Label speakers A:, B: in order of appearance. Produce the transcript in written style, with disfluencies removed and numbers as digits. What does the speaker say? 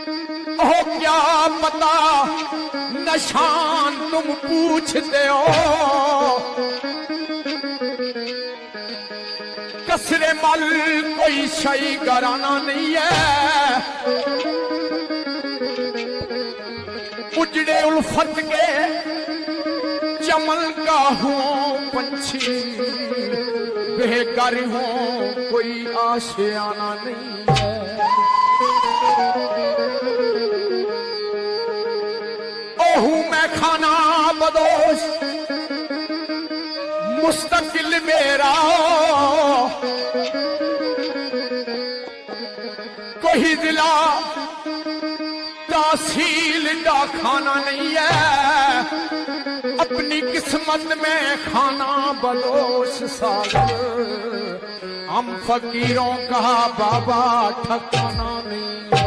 A: ओ क्या पता निशान तुम पूछते हो, कसरे मल कोई शई घराना नहीं है, उजड़े उल्फत के चमन का हूँ पंछी, बेघर हूँ कोई आशियाना नहीं है। ओहू मैं खाना बदोश मुस्तकिल मेरा, कोई जिला तहसील का खाना नहीं है, अपनी किस्मत में खाना बदोश सागर, हम फकीरों का बाबा ठकाना नहीं है।